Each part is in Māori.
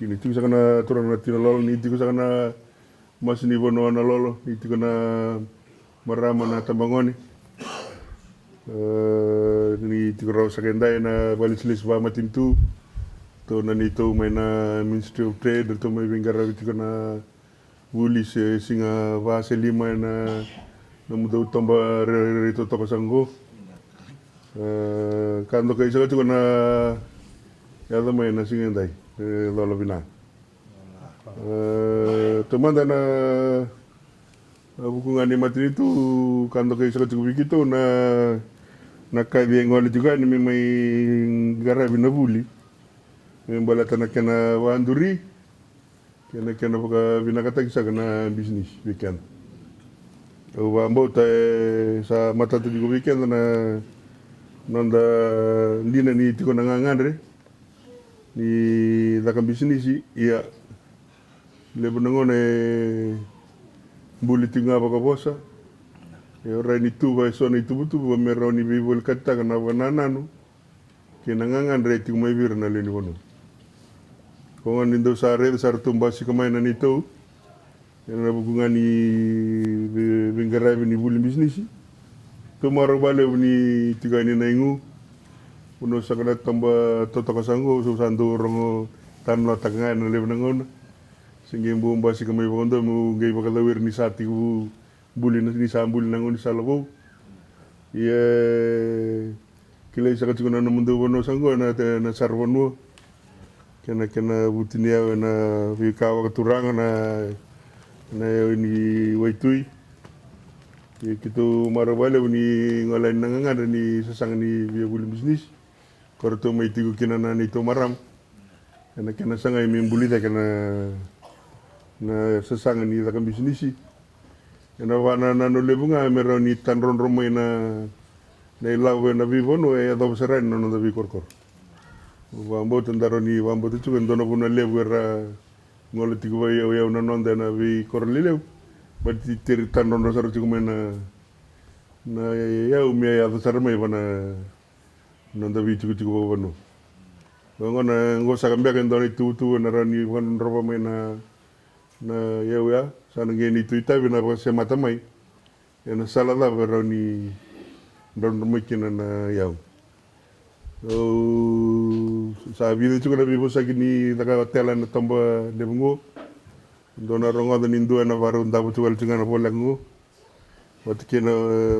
Kini tu sana turang na tinalolo ni tiku sana mas ni bono na lolo ni tiku na marama na tambangoni. Ni tiku raw sa kendai na balislis ba matintu. To na nito may na Ministry of Trade to may bingara tiku na bulis singa vase lima na muda utamba rito to kasango. Kando kay sa tiku na yada may na singendai. Lolo bina. Teman na bukungan ni mati itu kando kay sa cukup begitu na kaya ngol juga ni may gara binabuli. Membalatan kena wanduri kena paka binakatag sa kana business weekend. Wambo sa mata tu juga weekend na nanda hindi na ni tiko nangangandre ni dakang business iya lebo nangon buli tinga baka bosa ora ni tu ba so ni tu ba mero ni bibul kata kana banananu kinangangan re tinga may bir na leni wono kung nindo sa red sa tumba si kamay na nito na bukungan ni bingara ni buli business tumaro bale ni tiga ni naingu uno sa kana tamba toto kasango so sando rongo tanlo taganga na lebo nangon singge bomba si kamay bondo mo gay bakalawir ni sati ku buli ni sambul nangon sa labo ye kilay sa katiko na mundo bono sango na sarwono kena butinia na vikawa katuranga na ni waitui ye kitu marabale ni ngalain nanganga ni sasang ni via buli bisnis korto may tigo kinana ni to maram kena sangay mimbulita kena na sasang ni takang bisnisi kena wana na no lebunga mero ni tanron romay na ilawe na vivono ato saran no na vikorkor wambo tandaro ni wambo tu kan dono puna lebu era ngolo tigo ba yaw na nonda na vikor lilew bati tir tanron no saro tigo na yaw mi ya sarmay bana nonda vi tigo bano ngona ngosa kambia kan doni tu na rani kan roba may na yaw ya sana ngeni tu ita bina pa se mata mai na salada pero ni don mukina na yaw sa vida juga na bibo sa gini taka tela na tamba lebungo dona rongo da nindu na varu ndabu tuwal tunga na polango watikina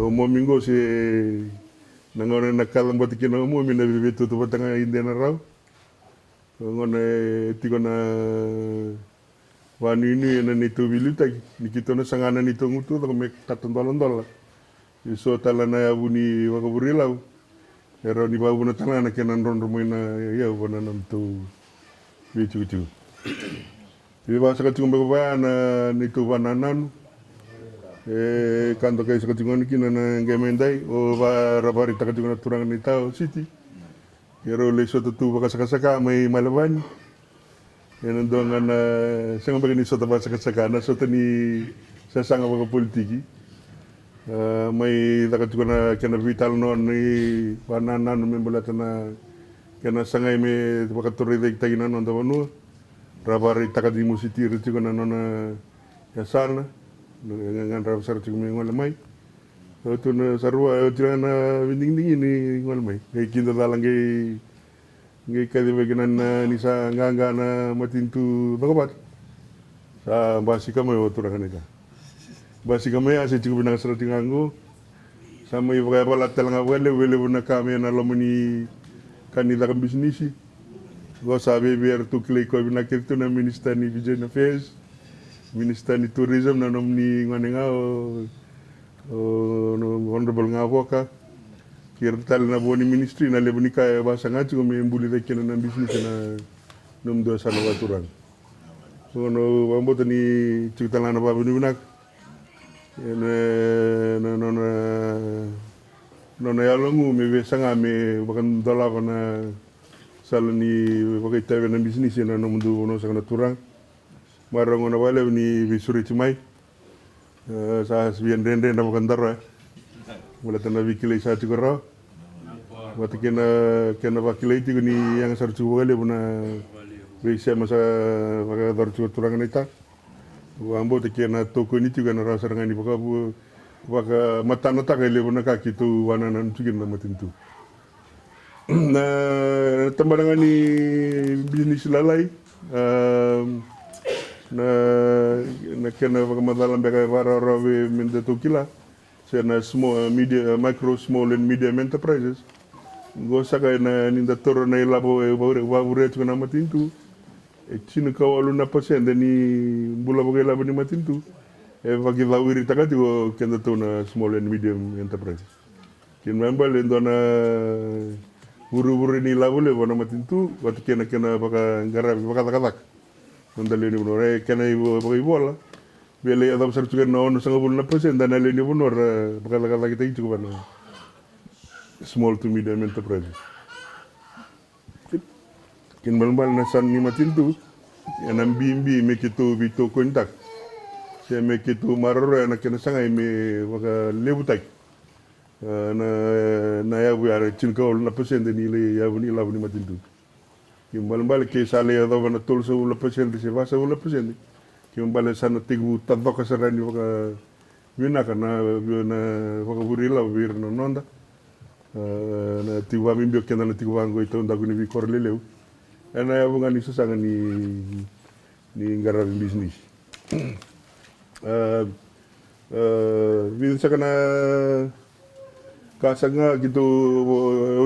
umomingo si nangone nakalang watikina umomi na bibitu tu patanga inde na raw ngone tigo na wani ini na nito biluta nikito na sangana nito ngutu tako mek tatondolan iso tala na yabuni wakaburilaw pero ni babu na tala na kenan ron rumoy na yaw wana nam to bichu di ba sa katung bagaba na nito bananan kanto kay sa katung kina na ngemenday o ba rabari takatung na turang ni tao city pero leso tu baka sakasaka may malaban yan ang doon na siyang bagay ni Sota ba sakasaka na Sota ni sasanga mga politiki may dakat ko na kena vital noon ni pananan may bulatan na kena sangay may pakaturidig tayo na noon tawano rabari takadi mo si tiri ko na noon na yasana ngangan rab sar ko may ngalamay so ito na sarwa ito na winding-dingin ni ngalamay kay kinta talang ngay kadibaginan na nisa nganga na matintu bakabat sa basi kami otura kanita basi kami asa cukup binang serati nganggo sama ibu kaya pala telang wele na kami na lomoni kanita kan bisnisi go sabi biar tu klay ko binakit tu na Minister ni Vision Affairs Minister ni Tourism na nomni ngane honorable ngavoka kirtal na boni ministry na lebuni kaya basa nga chiko may mbuli da kina ng business na numdo sa lawaturan so no wambo tani chiko tala na babu nubinak no na yalongu me besa nga me bakan dalawa na salani bakay tayo ng business na numdo no sa naturang marang na wala ni bisuri chimay sa sabihan rende na bakan daro wala tana bikilay sa chiko raw wati kena bakilay ti ni yang sarchu wale buna Bisa masa maka darju turangan ita. Ambo te kena toko ni juga na rasa ngani baka mata nata kele bona kaki tu wana nan tugin na matintu. Na tambarangan ni bisnis lalai na kena baka madalam baka vara rawe minda tukila. Sena small micro small and medium enterprises. Go saka na ninda toro na ilabo wabure tu na matintu. Chino kawalu na pasenda ni bula bagai labo ni matintu. Vagi vawiri takati go kenda tu na small and medium enterprises. Kin membal endo na buru-buru ni labo le wana matintu watu kena baka ngarabi baka takatak. Nandali ni bunore kena ibo bagai bola. Bele ada besar juga na ono sanga bulu na pasenda na le ni bunor baka takatak kita itu bana. Small to medium enterprises. Kin malambal na san ni matintu yanam bimbi me kitu bito kontak se me kitu maroro na kena sanga me waka lebutak na ya bu ara cinkol na pasende ni le ya bu ni la bu ni matintu kin malambal ke sale ya dava na tol so la pasende se va so la pasende kin malambal san tigu tadok sarani waka wina kana na waka burila bir no nonda na tiwa mimbio kena na tiwa ngo ito ndagu ni korleleu ana ya bunga ni susanga ni ngarabi bisnis. Bisa kana kasanga gitu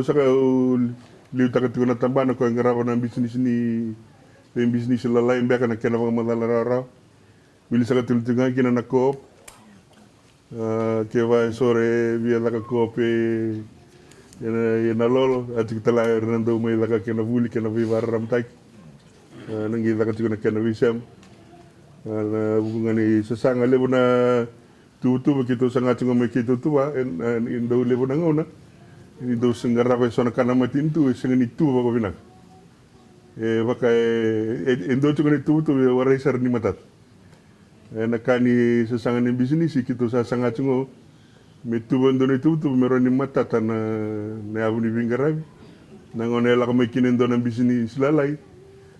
usaka liu takatu na tambana ko ngaraba na bisnis ni bisnis lalai mbeka na kena mga malalara. Bisa ka tultunga kina na koop. Kewa sore via la koop yana lolo ati tala rando mai laka kena vuli kena vivar ramtai nangi laka tikuna kena visam na bungani sesanga lebuna tu begitu sangat cunga mai kitu tua indo lebuna ngona indo sengara pe sona kana matintu sengani tu bako binak baka indo cunga ni tu warai sar ni matat nakani sesanga ni bisnis kitu sangat cunga metu bandone tu meroni matata na abu ni bingarabi na ngone la kama kinen dona bisnis lalai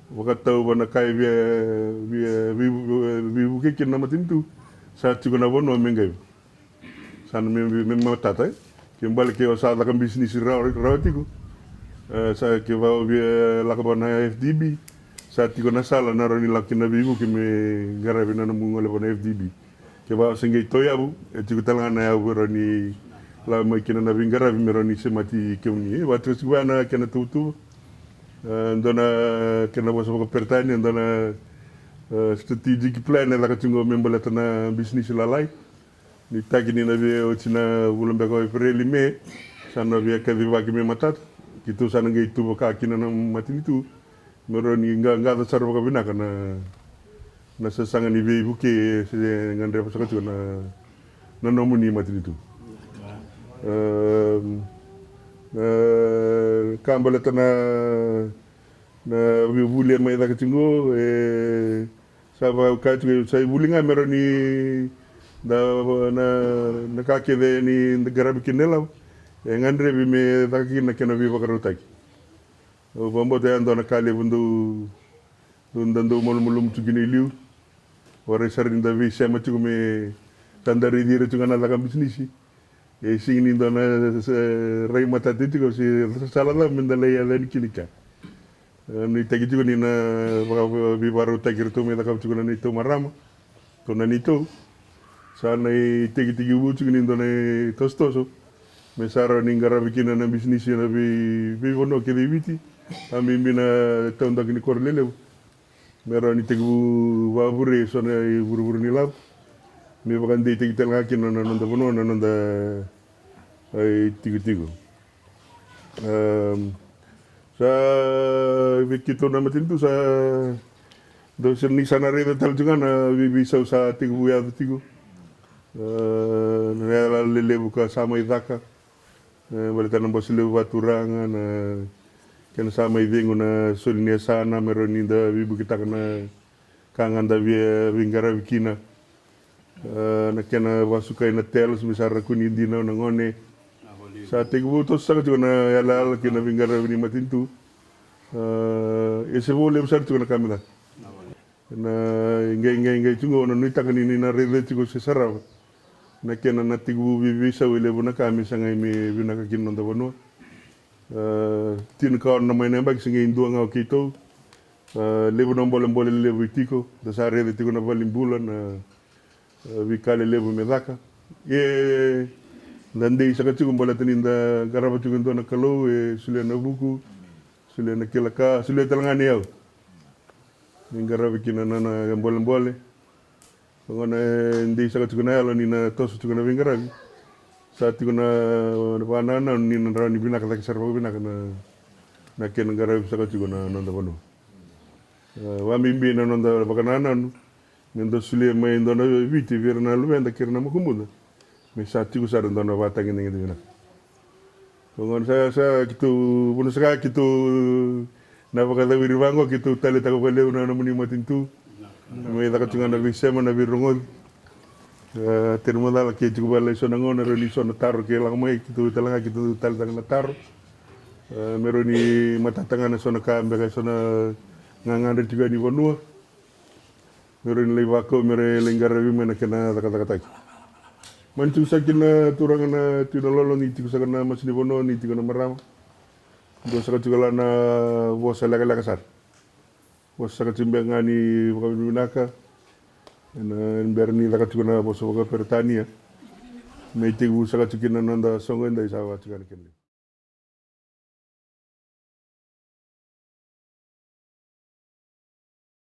wakatau bana kai vi buke kin na matintu sa tigo na bono mengai san me matata kimbal ke sa la kam bisnis rawatigo sa ke va la kabana FDB sa tigo na sala na roni la kina bibu ke me garabi na mungole bona FDB ke ba sengi toyabu tigo talanga ya roni la mai kina na bingarabi meroni semati keuni wa terus gua na kena tutu ndona kena bosa ko pertani ndona strategic plan la ka tingo membala na business lalai ni tagini na be otina bulumbe ko preli me sana be ka viva ki me matat kitu sana ngai tu ka kina na matini tu meroni nga da sarwa ka bina kana na sasanga ni be buke se ngandre pa ka na nomuni matini tu kambala na vule mai da katingo sava katu sai bulinga meroni da na kake de ni garabi kinela ngandre bi me da kina kena vi bakarutaki bombo de ando na kale bundu dundando mulum tugini liu ore sarinda vi sema tugume tandari dire tugana la bisnisi singini dona rai mata titigo si salala mendale ya len kinika ni tagi juga ni na bi baru tagir tu me da kap juga ni to marama to na ni to sana tagi bu juga ni dona tostoso me saro ni ngara bikina na bisnis na bi wono ke biti ami bina tonda ni korlele mero ni tagi bu wabure so na buru ni lab me bakan de tagi tel ngakin na nanda wono na nanda ai tigo sa begitu nama tintu sa dosen ni sana reda tal juga na bisa usaha tigo ya tigo na lele buka sama idaka balita na bosile waturangan kena sama idengo na solinia sana meroni da bibu kita kana kanganda vingara vikina na kena wasukai na telos misara kuni dina na ngone sa tigo to sa juga na yala kena vingara vini matintu ese vole besar tu na kamera na ingai tungo na nuita kan ini na rele tigo se sarava na kena na tigu vivisa wile bona kami sanga me vina ka kinno da bono tin ka na mai na bag singa indua nga kito levo na mbole levo itiko da sa rele tigo na valimbula na vikale levo medaka e nande saka tigo mbola taninda garaba tigo ndona kalo e sule na buku sule na kilaka sule talangani yao ningarabi kina nana mbole ngona ndi saka tukuna yalo ni na tosu tukuna vingarabi sa tukuna banana ni na rani bina kata kisarba bina kana na ken ngarabi saka tukuna nanda bono wa mimbi na nanda bakanana nanda sule mai ndona viti virna lubenda kirna mukumunda me sa tuku sa ndona batangi ngi bina ngona sa kitu bono saka kitu na bakada wiriwango kitu tale tako pele una na muni matintu me da katunga na visema na virongol termo dala ke tiku bala so na ngona roni so na taro ke lang mai kitu talanga kitu tale tanga na taro meroni matatanga na so na ka mbega so na nganga tiga ni bonua meroni levako mere lengara wi mena kena kata kata mantu sakina turanga na tinalolo ni tiku sakana masini bono ni tiku na marama do saka juga lana vosa laga sar vosa saka timbenga ni wakabinaka na berni laga juga na vosa waka pertania me tigu saka tukina nanda songo nda isawa tukana kene